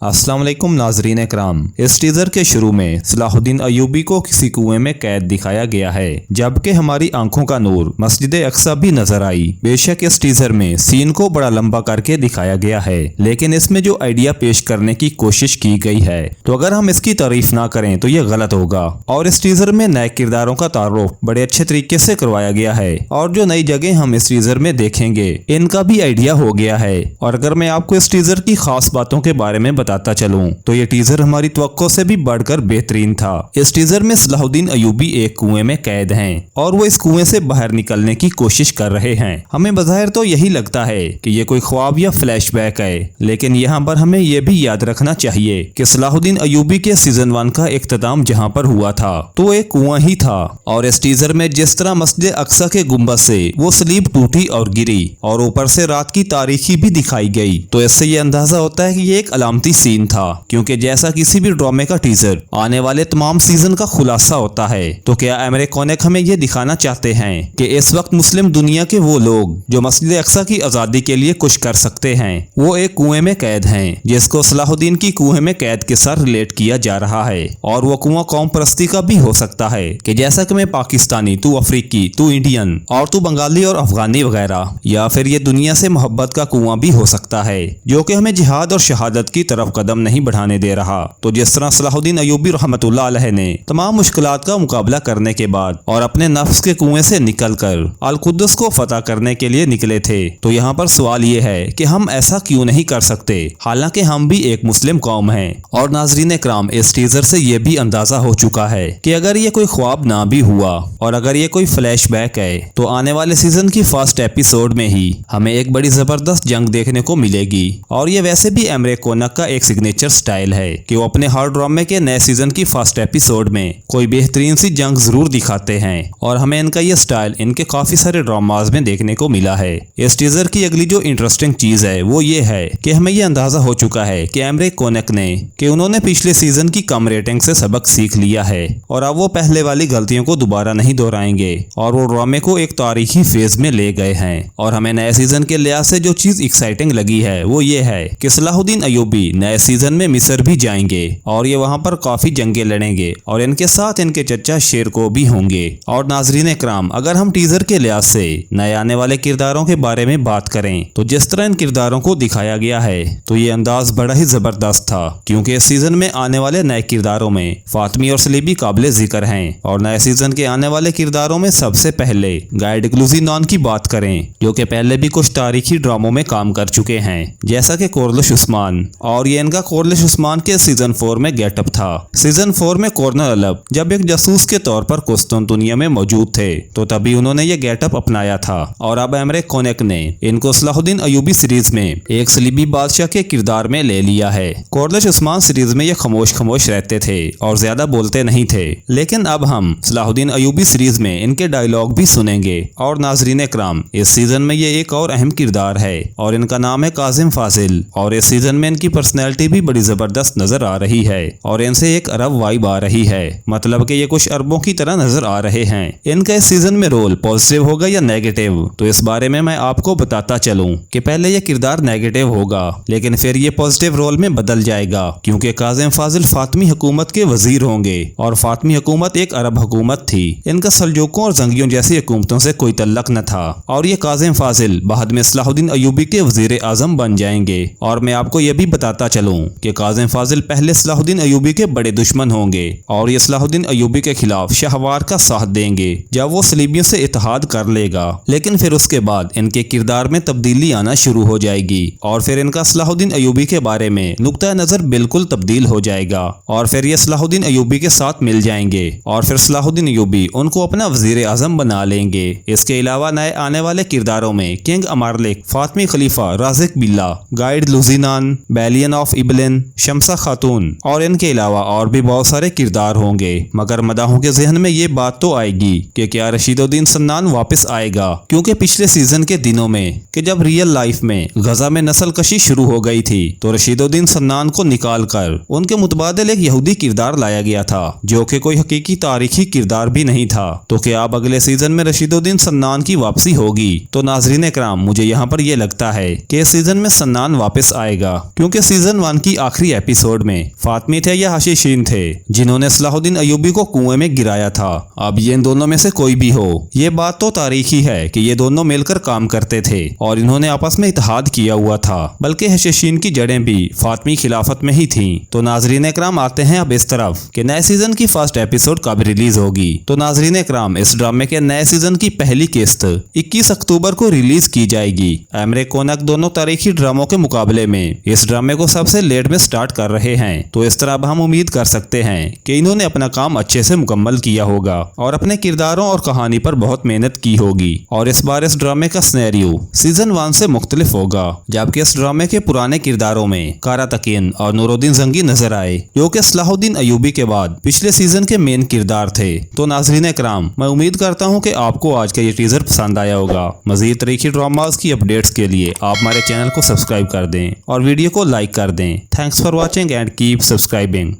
अस्सलाम वालेकुम नाजरीन इकराम। इस टीजर के शुरू में सलाहुद्दीन अयूबी को किसी कुएं में कैद दिखाया गया है, जबकि हमारी आंखों का नूर मस्जिद अक्सा भी नजर आई। बेशक इस टीजर में सीन को बड़ा लंबा करके दिखाया गया है, लेकिन इसमें जो आइडिया पेश करने की कोशिश की गई है, तो अगर हम इसकी तारीफ ना करें तो ये गलत होगा। और इस टीजर में नए किरदारों का तारुफ बड़े अच्छे तरीके से करवाया गया है, और जो नई जगह हम इस टीजर में देखेंगे इनका भी आइडिया हो गया है। और अगर मैं आपको इस टीजर की खास बातों के बारे में बताता चलूं तो ये टीजर हमारी तवक्को से भी बढ़कर बेहतरीन था। इस टीजर में सलाहुद्दीन अयूबी एक कुएं में कैद हैं और वो इस कुएं से बाहर निकलने की कोशिश कर रहे हैं। हमें बज़ाहिर तो यही लगता है कि ये कोई ख्वाब या फ्लैशबैक है, लेकिन यहाँ पर हमें ये भी याद रखना चाहिए कि सलाहुद्दीन अयूबी के सीजन 1 का इख्तिताम जहाँ पर हुआ था तो एक कुआं ही था। और इस टीजर में जिस तरह मस्जिद अक्सा के गुंबद से वो स्लीब टूटी और गिरी और ऊपर से रात की तारीखी भी दिखाई गई, तो इससे ये अंदाजा होता है कि ये एक अलामती सीन था। क्योंकि जैसा किसी भी ड्रामे का टीजर आने वाले तमाम सीजन का खुलासा होता है, तो क्या एमरे कोनेक हमें ये दिखाना चाहते हैं कि इस वक्त मुस्लिम दुनिया के वो लोग जो मस्जिद अक्सा की आजादी के लिए कुछ कर सकते हैं वो एक कुएं में कैद हैं, जिसको सलाहुद्दीन की कुएं में कैद के साथ रिलेट किया जा रहा है। और वो कुआं कौम परस्ती का भी हो सकता है कि जैसा कि मैं पाकिस्तानी, तू अफ्रीकी, तू इंडियन और तू बंगाली और अफगानी वगैरह, या फिर ये दुनिया से मोहब्बत का कुआं भी हो सकता है जो कि हमें जिहाद और शहादत की तरफ कदम नहीं बढ़ाने दे रहा। तो जिस तरह सलाहुद्दीन अयूबी रहमतुल्लाह अलैह ने तमाम मुश्किलात का मुकाबला करने के बाद और अपने नफ्स के कुएं से निकलकर अल कुद्दुस को फतह करने के लिए निकले थे, तो यहाँ पर सवाल ये है कि हम ऐसा क्यों नहीं कर सकते, हालांकि हम भी एक मुस्लिम कौम हैं। और नाजरीन इकराम, इस टीजर से ये भी अंदाजा हो चुका है कि अगर ये कोई ख्वाब ना भी हुआ और अगर ये कोई फ्लैशबैक है, तो आने वाले सीजन की फर्स्ट एपिसोड में ही हमें एक बड़ी जबरदस्त जंग देखने को मिलेगी। और ये वैसे भी एमरे कोनेक का एक सिग्नेचर स्टाइल है कि वो अपने हर ड्रामे के नए सीजन की फर्स्ट एपिसोड में कोई बेहतरीन सी जंग जरूर दिखाते हैं, और हमें इनका ये स्टाइल इनके काफी सारे ड्रामाज में देखने को मिला है। इस टीजर की अगली जो इंटरेस्टिंग चीज है वो ये है कि हमें ये अंदाजा हो चुका है कि एमरे कोनेक ने कि उन्होंने पिछले सीजन की कम रेटिंग से सबक सीख लिया है और अब वो पहले वाली गलतियों को दोबारा नहीं दोहराएंगे और वो ड्रामे को एक तारीखी फेज में ले गए हैं। और हमें नए सीजन के लिहाज से जो चीज एक्साइटिंग लगी है वो ये है कि सलाहुद्दीन अयूबी नए सीजन में मिस्र भी जाएंगे और ये वहां पर काफी जंगे लड़ेंगे और इनके साथ इनके चचा शेर को भी होंगे। और नाजरीन इकराम, अगर हम टीजर के लिहाज से नए आने वाले किरदारों के बारे में बात करें तो जिस तरह इन किरदारों को दिखाया गया है तो ये अंदाज बड़ा ही जबरदस्त था, क्योंकि इस सीजन में आने वाले नए किरदारों में फातमी और सलीबी काबिले जिक्र हैं। और नए सीजन के आने वाले किरदारों में सबसे पहले गाय डिक्लूजी नॉन की बात करें, जो कि पहले भी कुछ तारीखी ड्रामों में काम कर चुके हैं, जैसा कि कोरलिश उस्मान। और ये इनका कोरलिश उस्मान के सीजन 4 में गेटअप था। सीजन 4 में कॉर्नर अलब जब एक जासूस के तौर पर कुस्तुनतुनिया में मौजूद थे तो तभी उन्होंने ये गेटअप अपनाया था। और अब एमरे कोनेक ने इनको सलाहुद्दीन अयूबी सीरीज में एक सलीबी बादशाह के किरदार में ले लिया है। कोरलिश उस्मान सीरीज में ये खामोश खामोश रहते थे और ज्यादा बोलते नहीं थे, लेकिन अब हम सलाहुद्दीन अयूबी सीरीज में इनके डायलॉग भी सुनेंगे। और नाजरीन इकराम, इस सीजन में ये एक और अहम किरदार है और इनका नाम है काजिम फाजिल। और इस सीजन में इनकी पर्सनैलिटी भी बड़ी जबरदस्त नजर आ रही है और इनसे एक अरब वाइब आ रही है, मतलब कि ये कुछ अरबों की तरह नजर आ रहे हैं। इनका इस सीजन में रोल पॉजिटिव होगा या नेगेटिव, तो इस बारे में मैं आपको बताता चलूं कि पहले ये किरदार नेगेटिव होगा लेकिन फिर ये पॉजिटिव रोल में बदल जाएगा, क्योंकि काजिम फाजिल फातमी हुकूमत के वजीर होंगे और फातमी हुकूमत एक अरब हुकूमत थी। इनका सल्जूकों और जंगियों जैसी हुकूमतों से कोई तल्लक न था और ये काजिम फाजिल बाद में सलाहुद्दीन अयूबी के वजीर आजम बन जाएंगे। और मैं आपको यह भी बताता चलूं कि काजिम फाजिल पहले सलाहुद्दीन अयूबी के बड़े दुश्मन होंगे और ये सलाहुद्दीन अयूबी के खिलाफ शाहवार का साथ देंगे जब वो सलीबियों से इत्तेहाद कर लेगा, लेकिन फिर उसके बाद इनके किरदार में तब्दीली आना शुरू हो जाएगी और फिर इनका सलाहुद्दीन अयूबी के बारे में नुक्ता नजर बिल्कुल तब्दील हो जाएगा और फिर ये सलाहुद्दीन अयूबी के साथ मिल जाएंगे और फिर सलाहुद्दीन अयूबी उनको अपना वजीर आजम बना लेंगे। इसके अलावा नए आने वाले किरदारों में किंग अमारलिक, फातमी खलीफा, राजिक बिल्ला, गाइड लुजिनान, बैलियन ऑफ इबलिन, शमसा खातून और इनके अलावा और भी बहुत सारे किरदार होंगे। मगर मदाहों के जहन में ये बात तो आएगी कि क्या रशीदुद्दीन सन्नान वापस आएगा, क्योंकि पिछले सीजन के दिनों में कि जब रियल लाइफ में गजा में नस्ल कशी शुरू हो गई थी तो रशीदुद्दीन सन्नान को निकाल कर उनके मुतबादिल एक यहूदी किरदार लाया गया था, जो कि कोई हकीकी तारीखी किरदार भी नहीं था। तो क्या अब अगले सीजन में रशीदुद्दीन सन्नान की वापसी होगी? तो नाजरीन इकराम, मुझे यहाँ पर यह लगता है कि इस सीजन में सन्नान वापस आएगा, क्योंकि सीजन सीजन 1 की आखिरी एपिसोड में फातमी थे या हशीशीन थे जिन्होंने सलाहुद्दीन अयूबी को कुएं में गिराया था। अब ये इन दोनों में से कोई भी हो, ये बात तो तारीखी है कि ये दोनों मिलकर काम करते थे और इन्होंने आपस में इत्तेहाद किया हुआ था, बल्कि हशीशीन की जड़ें भी फातमी खिलाफत में ही थीं। तो नाजरीन इकराम, आते हैं अब इस तरफ कि नए सीजन की फर्स्ट एपिसोड कब रिलीज होगी। तो नाजरीन इकराम, इस ड्रामे के नए सीजन की पहली किस्त 21 अक्टूबर को रिलीज की जाएगी। एमरे कोनक दोनों तारीखी ड्रामों के मुकाबले में इस ड्रामे को सबसे लेट में स्टार्ट कर रहे हैं। तो इस तरह अब हम उम्मीद कर सकते हैं कि इन्होंने अपना काम अच्छे से मुकम्मल किया होगा और अपने किरदारों और कहानी पर बहुत मेहनत की होगी। और इस बार इस ड्रामे का सिनेरियो सीजन 1 से मुख्तलिफ होगा, जबकि इस ड्रामे के पुराने किरदारों में कारा तकीन और नूरुद्दीन जंगी नजर आए, जो कि सलाहुद्दीन अयूबी के बाद पिछले सीजन के मेन किरदार थे। तो नाजरीन इकराम, मैं उम्मीद करता हूँ कि आपको आज का ये टीजर पसंद आया होगा। मजीद तरीकी ड्रामास की अपडेट्स के लिए आप हमारे चैनल को सब्सक्राइब कर दें और वीडियो को लाइक कर दें। Thanks for watching and keep subscribing.